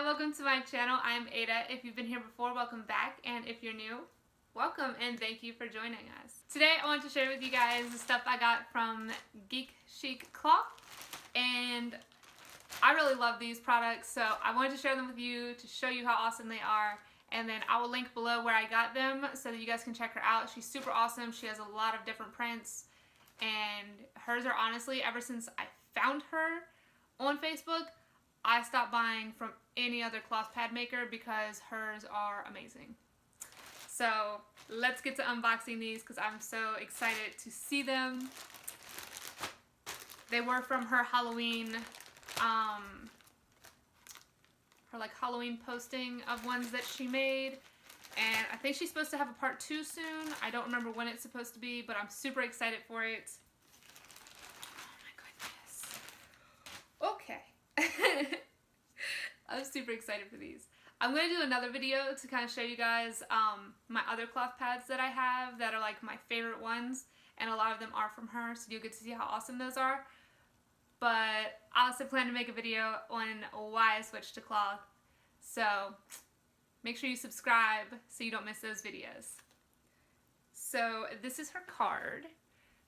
welcome to my channel. I'm Ada. If you've been here before, welcome back, and if you're new, welcome and thank you for joining us. Today I want to share with you guys the stuff I got from GEEK CHIC CLOTH, and I really love these products, so I wanted to share them with you to show you how awesome they are, and then I will link below where I got them so that you guys can check her out. She's super awesome. She has a lot of different prints, and hers are honestly, ever since I found her on Facebook, I stopped buying from any other cloth pad maker because hers are amazing. So let's get to unboxing these because I'm so excited to see them. They were from her Halloween, Halloween posting of ones that she made. And I think she's supposed to have a part 2 soon. I don't remember when it's supposed to be, but I'm super excited for it. Oh my goodness. Okay. I'm super excited for these. I'm going to do another video to kind of show you guys my other cloth pads that I have that are like my favorite ones, and a lot of them are from her, so you'll get to see how awesome those are. But I also plan to make a video on why I switched to cloth, so make sure you subscribe so you don't miss those videos. So this is her card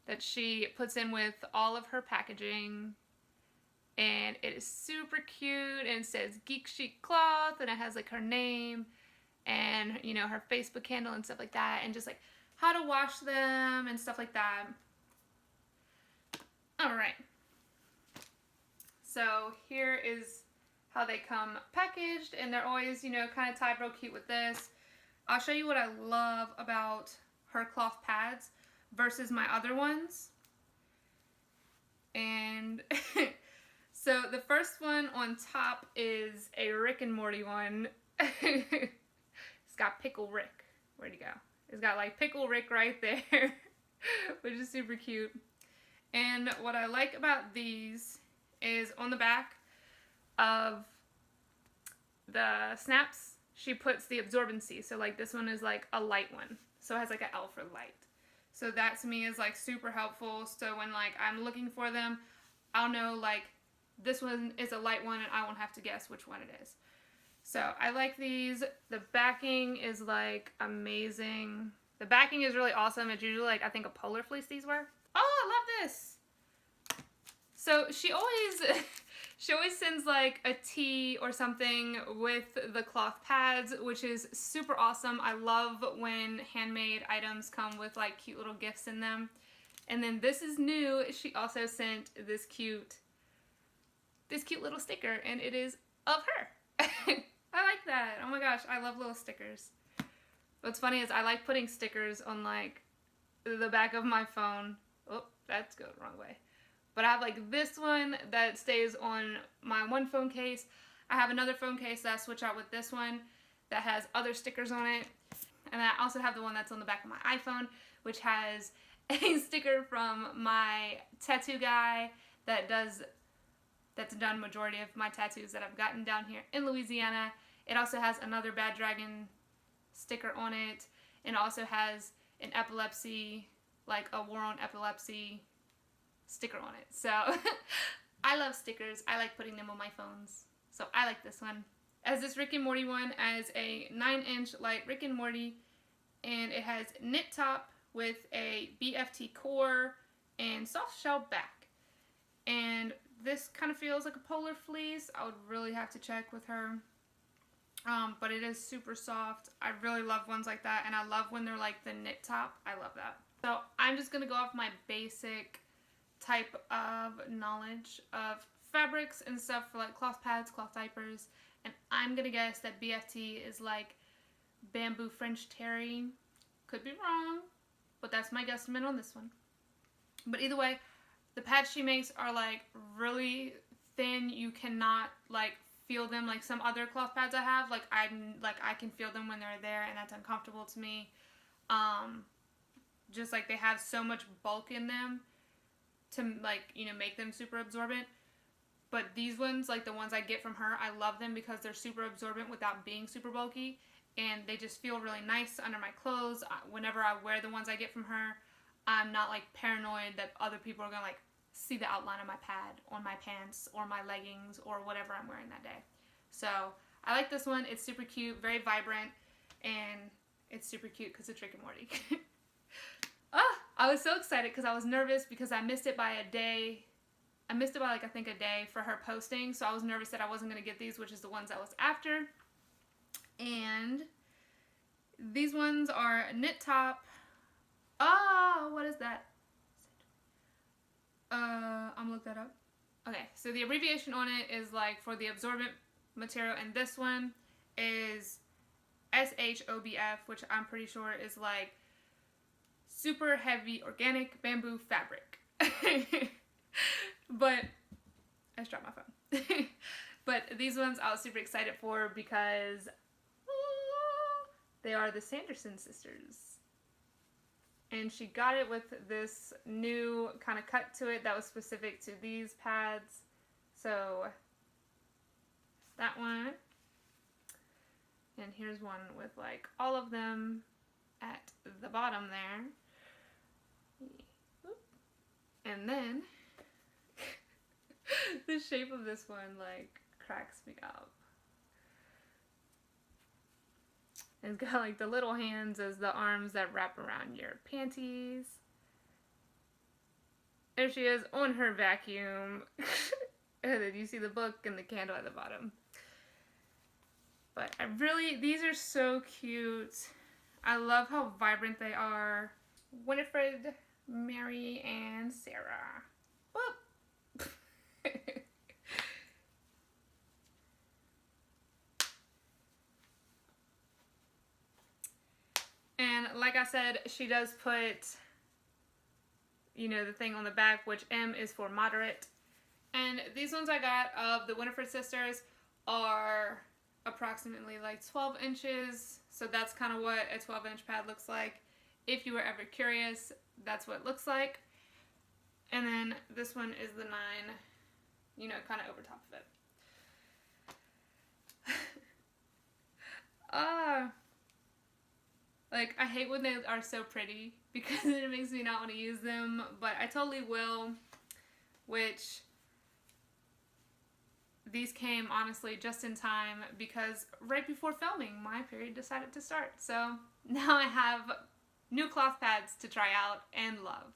that she puts in with all of her packaging. And it is super cute, and it says GEEK CHIC CLOTH, and it has like her name and, you know, her Facebook handle and stuff like that, and just like how to wash them and stuff like that. Alright, so here is how they come packaged, and they're always, you know, kind of tied real cute with this. I'll show you what I love about her cloth pads versus my other ones. And so the first one on top is a Rick and Morty one. It's got Pickle Rick. Where'd he go? It's got like Pickle Rick right there, which is super cute. And what I like about these is on the back of the snaps, she puts the absorbency. So like this one is like a light one. So it has like an L for light. So that to me is like super helpful. So when like I'm looking for them, I'll know like this one is a light one and I won't have to guess which one it is. So I like these. The backing is like amazing. The backing is really awesome. It's usually like, I think a polar fleece these were. Oh, I love this. So she always sends like a tee or something with the cloth pads, which is super awesome. I love when handmade items come with like cute little gifts in them. And then this is new. She also sent this cute little sticker, and it is of her. I like that. Oh my gosh, I love little stickers. What's funny is I like putting stickers on like the back of my phone. Oh, that's going the wrong way. But I have like this one that stays on my one phone case. I have another phone case that I switch out with this one that has other stickers on it. And then I also have the one that's on the back of my iPhone, which has a sticker from my tattoo guy that's done majority of my tattoos that I've gotten down here in Louisiana. It also has another Bad Dragon sticker on it, and also has an epilepsy, like a War on Epilepsy sticker on it. So I love stickers. I like putting them on my phones. So I like this one. As this Rick and Morty one, as a 9-inch light Rick and Morty, and it has knit top with a BFT core and soft shell back. And this kind of feels like a polar fleece. I would really have to check with her. But it is super soft. I really love ones like that, and I love when they're like the knit top. I love that. So I'm just going to go off my basic type of knowledge of fabrics and stuff for like cloth pads, cloth diapers. And I'm going to guess that BFT is like bamboo French terry. Could be wrong, but that's my guesstimate on this one. But either way, the pads she makes are like really thin. You cannot like feel them like some other cloth pads I have. Like I can feel them when they're there, and that's uncomfortable to me. Just like they have so much bulk in them to like, you know, make them super absorbent. But these ones, like the ones I get from her, I love them because they're super absorbent without being super bulky, and they just feel really nice under my clothes. Whenever I wear the ones I get from her, I'm not like paranoid that other people are gonna like see the outline of my pad on my pants or my leggings or whatever I'm wearing that day. So I like this one. It's super cute, very vibrant, and it's super cute because it's Rick and Morty. I was so excited because I was nervous because I missed it by a day. I missed it by like I think a day for her posting, so I was nervous that I wasn't going to get these, which is the ones I was after. And these ones are knit top. Oh, what is that? I'm gonna look that up. Okay, so the abbreviation on it is like for the absorbent material, and this one is SHOBF, which I'm pretty sure is like super heavy organic bamboo fabric. But I just dropped my phone. But these ones I was super excited for because they are the Sanderson sisters. And she got it with this new kind of cut to it that was specific to these pads. So that one. And here's one with like all of them at the bottom there. And then the shape of this one like cracks me up. It's got like the little hands as the arms that wrap around your panties. There she is on her vacuum. And then you see the book and the candle at the bottom. But these are so cute. I love how vibrant they are. Winifred, Mary, and Sarah. Whoop. And like I said, she does put, you know, the thing on the back, which M is for moderate. And these ones I got of the Winifred sisters are approximately like 12 inches. So that's kind of what a 12-inch pad looks like. If you were ever curious, that's what it looks like. And then this one is the 9, you know, kind of over top of it. Like, I hate when they are so pretty because it makes me not want to use them, but I totally will, which these came, honestly, just in time because right before filming, my period decided to start. So now I have new cloth pads to try out and love.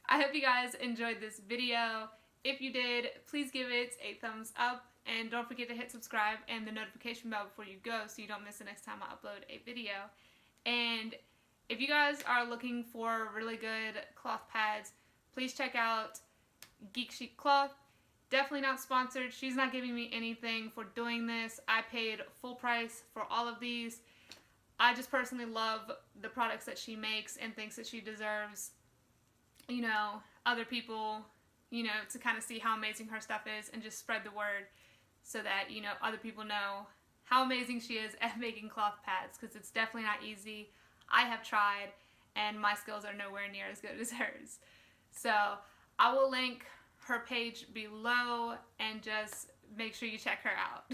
I hope you guys enjoyed this video. If you did, please give it a thumbs up, and don't forget to hit subscribe and the notification bell before you go so you don't miss the next time I upload a video. And if you guys are looking for really good cloth pads, please check out GEEK CHIC CLOTH. Definitely not sponsored. She's not giving me anything for doing this. I paid full price for all of these. I just personally love the products that she makes and thinks that she deserves, you know, other people, you know, to kind of see how amazing her stuff is and just spread the word so that, you know, other people know how amazing she is at making cloth pads, because it's definitely not easy. I have tried, and my skills are nowhere near as good as hers. So I will link her page below, and just make sure you check her out.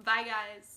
Bye, guys.